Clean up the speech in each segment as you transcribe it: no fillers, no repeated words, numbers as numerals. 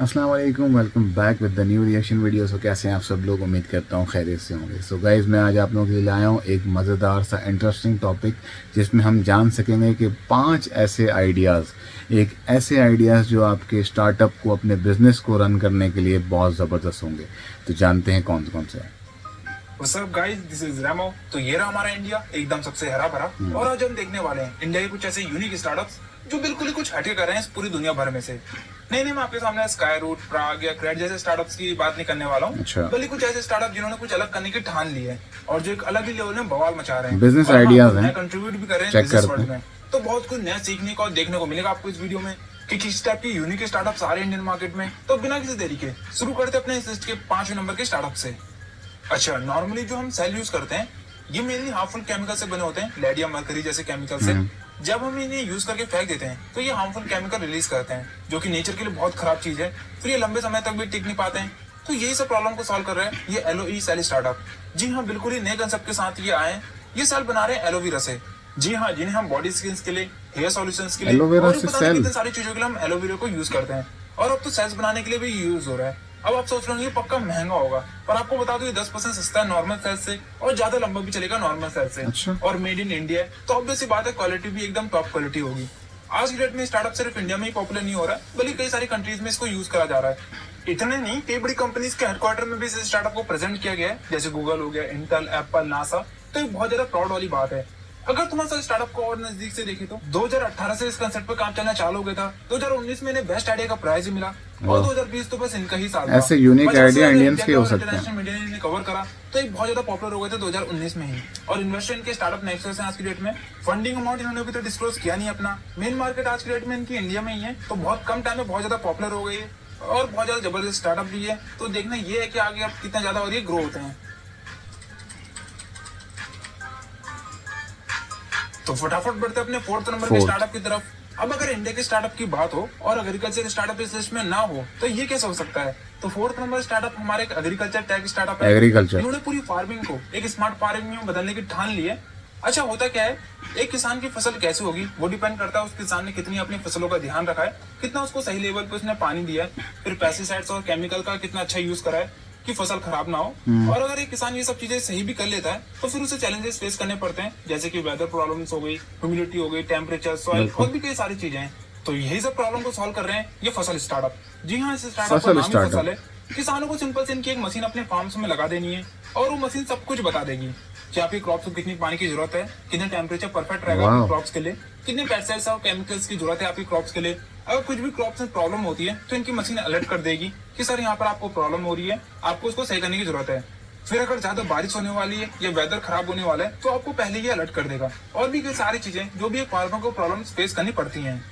अस्सलाम वालेकुम, welcome back with the new reaction video. So कैसे हैं आप सब लोग? उम्मीद करता हूँ खैरियत से होंगे। सो गाइज़, मैं आज आप लोगों के लिए लाया हूँ एक मज़ेदार सा इंटरेस्टिंग टॉपिक, जिसमें हम जान सकेंगे कि 5 ऐसे आइडियाज़ जो आपके स्टार्टअप को, अपने बिजनेस को रन करने के लिए बहुत ज़बरदस्त होंगे। तो जानते हैं कौन कौन से हैं। What's up guys, this is Ramo। तो ये रहा हमारा इंडिया, एकदम सबसे हरा भरा। और आज हम देखने वाले हैं इंडिया के कुछ ऐसे यूनिक स्टार्टअप्स जो बिल्कुल ही कुछ हटके कर रहे हैं इस पूरी दुनिया भर में से। नहीं, मैं आपके सामने स्काई रूट, प्राग या क्रेड जैसे स्टार्टअप्स की बात नहीं करने वाला हूँ। अच्छा। बल्कि कुछ ऐसे स्टार्टअप जिन्होंने कुछ अलग करने की ठान ली है और जो एक अलग ही लेवल में बवाल मचा रहे हैं। बिजनेस आइडियाज हैं, कंट्रीब्यूट भी कर रहे हैं चेक बिजनेस करते वर्ल्ड हैं। में। तो बहुत कुछ नया सीखने को और देखने को मिलेगा आपको इस वीडियो में कि किस टाइप की यूनिक स्टार्टअप्स आ रहे हैं इंडियन मार्केट में। तो बिना किसी देरी के शुरू करते अपने इस लिस्ट के 5वें नंबर के स्टार्टअप से। अच्छा, नॉर्मली जो हम सेल यूज करते हैं ये मेनली हार्मफुल केमिकल से बने होते हैं, लेड या मरकरी जैसे केमिकल से। जब हम इन्हें यूज करके फेंक देते हैं तो ये हार्मफुल केमिकल रिलीज करते हैं, जो कि नेचर के लिए बहुत खराब चीज है। फिर ये लंबे समय तक भी टिक नहीं पाते हैं। तो यही सब प्रॉब्लम को सॉल्व कर रहे हैं ये एलोई सेल स्टार्टअप। जी हाँ, बिल्कुल ही नए कंसेप्ट के साथ ये आए हैं। ये सेल बना रहे हैं एलोवेरा से। जी हाँ, जिन्हें हम बॉडी स्किन के लिए, हेयर सॉल्यूशंस के लिए और कितनी सारी चीजों के लिए हम एलोवेरा को यूज करते हैं। और अब तो सेल्स बनाने के लिए भी यूज हो रहा है। अब आप सोच रहे होंगे पक्का महंगा होगा, पर आपको बता दो ये 10% सस्ता है नॉर्मल सेल्स से और ज्यादा लंबा भी चलेगा नॉर्मल सेल्स से। अच्छा। और मेड इन इंडिया है तो ऑब्वियस बात है क्वालिटी भी एकदम टॉप क्वालिटी होगी। आज की डेट में स्टार्टअप सिर्फ इंडिया में ही पॉपुलर नहीं हो रहा है, बल्कि कई सारी कंट्रीज में इसको यूज करा जा रहा है। इतने नहीं, कई बड़ी कंपनीज के हेडक्वार्टर में भी इस स्टार्टअप को प्रेजेंट किया गया है, जैसे गूगल हो गया, इंटेल, एप्पल, नासा। तो ये बहुत ज्यादा प्राउड वाली बात है। अगर तुम सा स्टार्टअप को और नजदीक से देखे तो 2018 से इस कंसेप्ट पर काम चलना चालू हो गया था। 2019 में इन्हें बेस्ट आइडिया का प्राइज भी मिला और 2020 तो बस इनका ही साल था। ऐसे यूनिक आइडिया इंडियंस के हो सकते हैं। इंटरनेशनल मीडिया ने इन्हें कवर करा तो ये बहुत ज्यादा पॉपुलर हो गए थे 2019 में ही। और इन्वेस्टर इनके स्टार्टअप नेक्सस है आज की डेट में। फंडिंग अमाउंट इन्होंने अभी तक डिस्क्लोज किया नहीं अपना। मेन मार्केट आज की डेट में इनकी इंडिया में ही है, तो बहुत कम टाइम में बहुत ज्यादा पॉपुलर हो गई है और बहुत ज्यादा जबरदस्त स्टार्टअप भी है। तो देखना ये है कि आगे आप कितना ज्यादा और ये ग्रो होते हैं। तो फटाफट बढ़ते अपने 4th नंबर के स्टार्टअप की तरफ। अब अगर इंडिया के स्टार्टअप की बात हो और एग्रीकल्चर स्टार्टअप इस लिस्ट में ना हो तो ये कैसे हो सकता है? तो 4th नंबर स्टार्टअप हमारे एग्रीकल्चर टेक स्टार्टअप है। इन्होंने पूरी फार्मिंग को एक स्मार्ट फार्मिंग में बदलने की ठान ली है। अच्छा, होता क्या है, एक किसान की फसल कैसे होगी वो डिपेंड करता है उस किसान ने कितनी अपनी फसलों का ध्यान रखा है, कितना उसको सही लेवल पे उसने पानी दिया है, फिर पेस्टिसाइड्स और केमिकल का कितना अच्छा यूज करा है कि फसल खराब ना हो। और अगर एक किसान ये सब चीजें सही भी कर लेता है तो फिर उसे चैलेंजेस फेस करने पड़ते हैं, जैसे कि वेदर प्रॉब्लम्स हो गई, ह्यूमिडिटी हो गई, टेम्परेचर, सॉइल और भी कई सारी चीजें हैं। तो यही सब प्रॉब्लम को सॉल्व कर रहे हैं ये फसल स्टार्टअप। जी हाँ, इस स्टार्टअप का नाम ही फसल है। किसानों को सिंपल से इनकी एक मशीन अपने फार्म्स में लगा देनी है और वो मशीन सब कुछ बता देगी कि आपकी क्रॉप्स को कितनी पानी की जरूरत है, कितने टेम्परेचर परफेक्ट रहेगा आपकी क्रॉप्स के लिए, कितने पेस्टिसाइड्स और केमिकल्स की जरूरत है आपकी क्रॉप्स के लिए। अगर कुछ भी क्रॉप्स में प्रॉब्लम होती है तो इनकी मशीन अलर्ट कर देगी कि सर यहाँ पर आपको प्रॉब्लम हो रही है, आपको उसको सही करने की जरूरत है। फिर अगर ज्यादा बारिश होने वाली है या वेदर खराब होने वाला है तो आपको पहले ही अलर्ट कर देगा। और भी कई सारी चीजें जो भी एक फार्मर को प्रॉब्लम फेस करनी पड़ती हैं।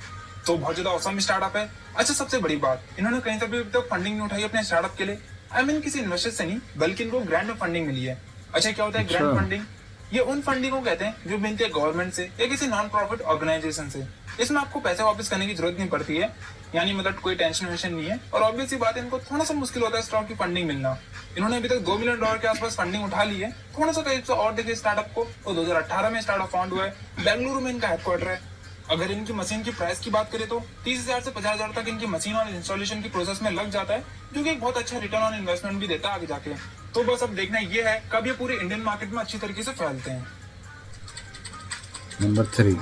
तो बहुत ज्यादा औसम स्टार्टअप है। अच्छा, सबसे बड़ी बात, इन्होंने कहीं से भी अभी तक फंडिंग नहीं उठाई अपने स्टार्टअप के लिए। आई मीन किसी इन्वेस्टर से नहीं, बल्कि इनको ग्रांट में फंडिंग मिली है। अच्छा, क्या होता है ग्रांट फंडिंग? ये उन फंडिंग को कहते हैं जो मिलती है गवर्नमेंट से या किसी नॉन प्रॉफिट ऑर्गेनाइजेशन से। इसमें आपको पैसे वापस करने की जरूरत नहीं पड़ती है, यानी मतलब कोई टेंशन वेंशन नहीं है। और ऑब्वियस सी बात है, इनको थोड़ा सा मुश्किल होता है स्टॉक की फंडिंग मिलना। इन्होंने अभी तक $2 मिलियन के आसपास फंडिंग उठा ली है। थोड़ा सा करीब से और देखिए स्टार्टअप को, तो 2018 में स्टार्टअप फाउंड हुआ है। बेंगलुरु में इनका हेडक्वार्टर है। अगर इनकी मशीन की प्राइस की बात करें तो 30,000 से 50,000 तक इनकी मशीन और इंस्टॉलेशन की प्रोसेस में लग जाता है, जो कि एक बहुत अच्छा रिटर्न ऑन इन्वेस्टमेंट भी देता है आगे जाके। तो बस अब देखना ये है कब ये पूरे इंडियन मार्केट में अच्छी तरीके से फैलते हैं। नंबर 3।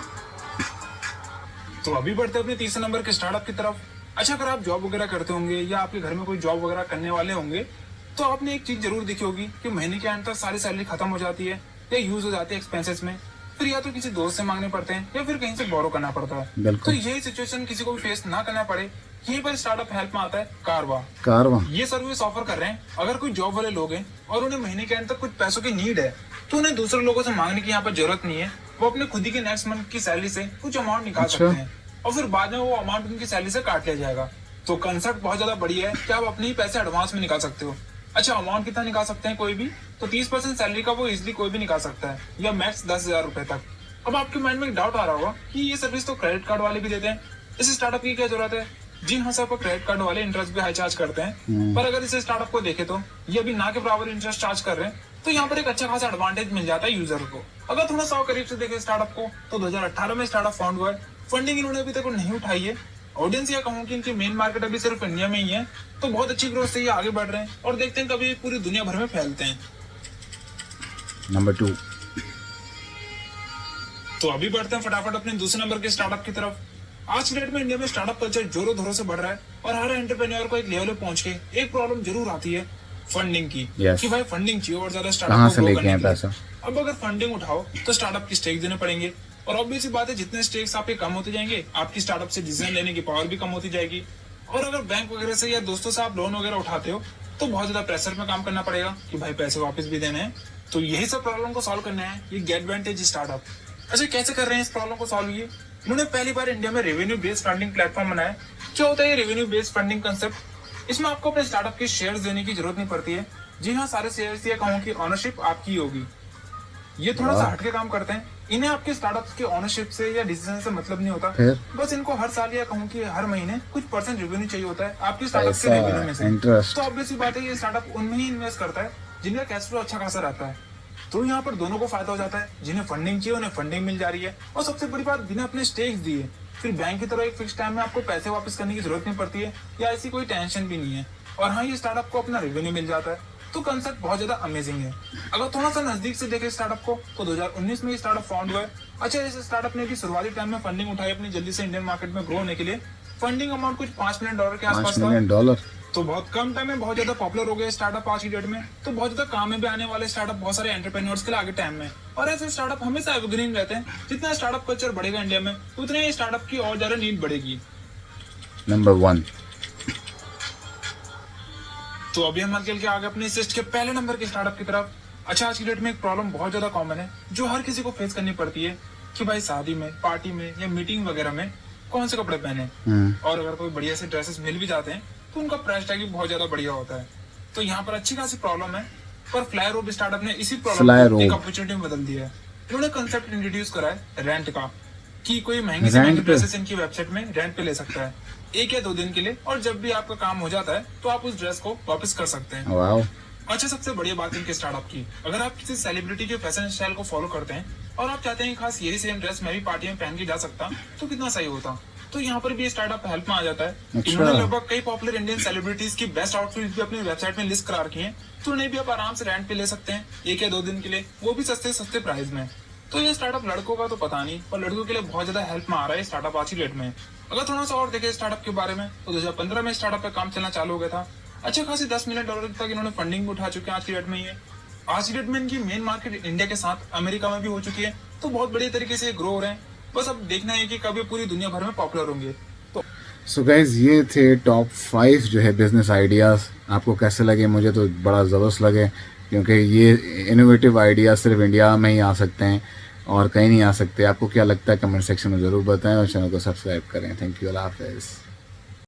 तो अभी बढ़ते अपने तीसरे नंबर के स्टार्टअप की तरफ। अच्छा, अगर आप जॉब वगैरह करते होंगे या आपके घर में कोई जॉब वगैरह करने वाले होंगे तो आपने एक चीज जरूर देखी होगी कि महीने के एंड तक सारी सैलरी खत्म हो जाती है या यूज हो जाती है एक्सपेंसेस में। फिर या तो किसी दोस्त से मांगने पड़ते हैं या फिर कहीं से बोरो करना पड़ता है। तो यही सिचुएशन किसी को भी फेस ना करना पड़े, यहीं पर स्टार्टअप हेल्प में आता है कारवा। ये सर्विस ऑफर कर रहे हैं। अगर कोई जॉब वाले लोग हैं और उन्हें महीने के एंड तक कुछ पैसों की नीड है तो उन्हें दूसरे लोगों से मांगने की यहाँ पर जरूरत नहीं है। वो अपने खुद ही के नेक्स्ट मंथ की सैलरी से कुछ अमाउंट निकाल सकते हैं और फिर बाद में वो अमाउंट उनकी सैलरी से काट लिया जाएगा। तो कंसेप्ट बहुत ज्यादा बढ़िया है कि आप अपने ही पैसे एडवांस में निकाल सकते हो। अच्छा, अमाउंट कितना निकाल सकते हैं कोई भी? तो 30% सैलरी का वो इजिली कोई भी निकाल सकता है, या मैक्स 10,000 रुपए तक। अब आपके माइंड में एक डाउट आ रहा होगा कि ये सर्विस तो क्रेडिट कार्ड वाले भी देते हैं, इस स्टार्टअप की क्या जरूरत है? जी हाँ सर, क्रेडिट कार्ड वाले इंटरेस्ट भी हाई चार्ज करते हैं, पर अगर इस स्टार्टअप को देखे तो ये अभी ना के बराबर इंटरेस्ट चार्ज कर रहे हैं। तो यहाँ पर एक अच्छा खासा एडवांटेज मिल जाता है यूजर को। अगर थोड़ा सा करीब से देखे स्टार्टअप को तो 2018 में स्टार्टअप फाउंड हुआ है। फंडिंग इन्होंने अभी तक नहीं उठाई है ऑडियंस या कहूँ कि इनकी मेन मार्केट अभी सिर्फ इंडिया में ही है, तो बहुत अच्छी ग्रोथ से ये आगे बढ़ रहे हैं और देखते हैं कभी पूरी दुनिया भर में फैलते हैं। नंबर 2। तो अभी बढ़ते हैं फटाफट अपने दूसरे नंबर के स्टार्टअप की तरफ। आज की डेट में इंडिया में स्टार्टअप कल्चर जोरों धोरों से बढ़ रहा है और हर एंटरप्रेन्योर को एक लेवल पे पहुंच के एक प्रॉब्लम जरूर आती है, फंडिंग की। yes. कि भाई फंडिंग चाहिए और ज्यादा कहाँ स्टार्टअप से लेके आए पैसा। अब अगर फंडिंग उठाओ तो स्टार्टअप की स्टेक देने पड़ेंगे और ऑब्वियस सी बात है, जितने स्टेक्स आपके कम होते जाएंगे आपकी स्टार्टअप से डिसीजन लेने की पावर भी कम होती जाएगी। और अगर बैंक वगैरह से या दोस्तों से आप लोन वगैरह उठाते हो तो बहुत ज्यादा प्रेशर में काम करना पड़ेगा कि भाई पैसे वापस भी देने हैं। तो यही सब प्रॉब्लम को सॉल्व करना है ये गेटवेंटेज स्टार्टअप। अच्छा, कैसे कर रहे हैं इस प्रॉब्लम को सॉल्व? ये इन्होंने पहली बार इंडिया में रेवेन्यू बेस्ड फंडिंग प्लेटफॉर्म बनाया। क्या होता है ये रेवेन्यू बेस्ड फंडिंग कंसेप्ट? इसमें आपको अपने स्टार्टअप के शेयर्स देने की जरूरत नहीं पड़ती है। जी हाँ, सारे शेयर्स या कहूँ की ऑनरशिप आपकी होगी। ये थोड़ा सा हटके काम करते हैं। इन्हें आपके स्टार्टअप के ऑनरशिप से या डिसीजन से मतलब नहीं होता, बस इनको हर साल या कहूँ कि हर महीने कुछ परसेंट रेवेन्यू चाहिए होता है आपके स्टार्टअप के रेवेन्यू में से। तो ऑब्वियस बात है ये स्टार्टअप उनमें ही इन्वेस्ट करता है जिनका कैश फ्लो अच्छा खासा रहता है। तो यहाँ पर दोनों को फायदा हो जाता है, जिन्हें फंडिंग चाहिए उन्हें फंडिंग मिल जा रही है और सबसे बड़ी बात, बिना अपने स्टेक्स दिए फिर बैंक की तरह एक फिक्स टाइम में आपको पैसे वापस करने की जरूरत नहीं पड़ती है या ऐसी कोई टेंशन भी नहीं है। और हाँ, ये स्टार्टअप को अपना रेवेन्यू मिल जाता है। तो कंसेप्ट बहुत ज्यादा अमेजिंग है। अगर थोड़ा सा नजदीक से देखें स्टार्टअप को तो 2019 में ये स्टार्टअप फाउंड हुआ है। अच्छा, इस स्टार्टअप ने भी शुरुआती टाइम में फंडिंग उठाई अपनी जल्दी से इंडियन मार्केट में ग्रो होने के लिए। फंडिंग अमाउंट कुछ $5 मिलियन के आसपास था। तो बहुत कम टाइम में बहुत ज्यादा पॉपुलर हो गए स्टार्टअप आज की डेट में। तो बहुत ज्यादा काम में भी आने वाले स्टार्टअप बहुत सारे एंटरप्रेन्योर्स के लिए आगे टाइम में। और ऐसे स्टार्टअप हमेशा एवरग्रीन रहते हैं। जितना स्टार्टअप कल्चर बढ़ेगा इंडिया में उतने ही स्टार्टअप की और ज्यादा नीड बढ़ेगी। नंबर 1। तो अभी हम चल के आगे अपने इस लिस्ट के पहले नंबर के स्टार्टअप की तरफ। अच्छा, आज की डेट में एक प्रॉब्लम बहुत ज्यादा कॉमन है जो हर किसी को फेस करनी पड़ती है कि भाई शादी में, पार्टी में या मीटिंग वगैरह में कौन से कपड़े पहने। और अगर कोई बढ़िया से ड्रेसेस मिल भी जाते हैं तो उनका प्राइस टैग भी बहुत ज्यादा बढ़िया होता है। तो यहाँ पर अच्छी खासी प्रॉब्लम है, पर फ्लाई रोब स्टार्टअप ने इसी प्रॉब्लम को एक अपॉर्चुनिटी में बदल दिया है। इन्होंने कंसेप्ट इंट्रोड्यूस करा है रेंट का, कि कोई महंगी से महंगी ड्रेसेस इनकी वेबसाइट में रेंट पे ले सकता है 1 या 2 दिन के लिए, और जब भी आपका काम हो जाता है तो आप उस ड्रेस को वापस कर सकते हैं। वाओ। अच्छा, सबसे बढ़िया बात इनके स्टार्टअप की, अगर आप किसी सेलिब्रिटी के फैशन स्टाइल को फॉलो करते हैं और आप चाहते हैं खास यही सेम ड्रेस मैं भी पार्टी में पहन के जा सकता तो कितना सही होता। तो यहाँ पर भी स्टार्टअप हेल्प में आ जाता है। इन्होंने लगभग कई पॉपुलर इंडियन सेलिब्रिटीज की बेस्ट आउटफिट्स भी अपनी वेबसाइट में लिस्ट करा रखी हैं, तो उन्हें भी आप आराम से रेंट पे ले सकते हैं 1 या 2 दिन के लिए, वो भी सस्ते प्राइस में। तो ये स्टार्टअप लड़कों का तो पता नहीं, पर लड़कों के लिए बहुत ज्यादा हेल्प में आ रहा है स्टार्टअप आज की डेट में। अगर थोड़ा सा और देखें स्टार्टअप के बारे में तो 2015 में स्टार्टअप पे काम चलना चालू हो गया था। अच्छे खासी $10 मिलियन तक इन्होंने फंडिंग उठा चुके हैं आज की डेट में। ये आज की डेट में इनकी मेन मार्केट इंडिया के साथ अमेरिका में भी हो चुकी है, तो बहुत बढ़िया तरीके से ग्रो हो रहे हैं। बस अब देखना है कि कभी पूरी दुनिया भर में पॉपुलर होंगे। सो गाइज, ये थे टॉप 5 जो है बिजनेस आइडियाज़। आपको कैसे लगे? मुझे तो बड़ा ज़बरदस्त लगे, क्योंकि ये इनोवेटिव आइडिया सिर्फ इंडिया में ही आ सकते हैं और कहीं नहीं आ सकते। आपको क्या लगता है कमेंट सेक्शन में ज़रूर बताएं और चैनल को सब्सक्राइब करें। थैंक यू, अल्लाह हाफ़िज़।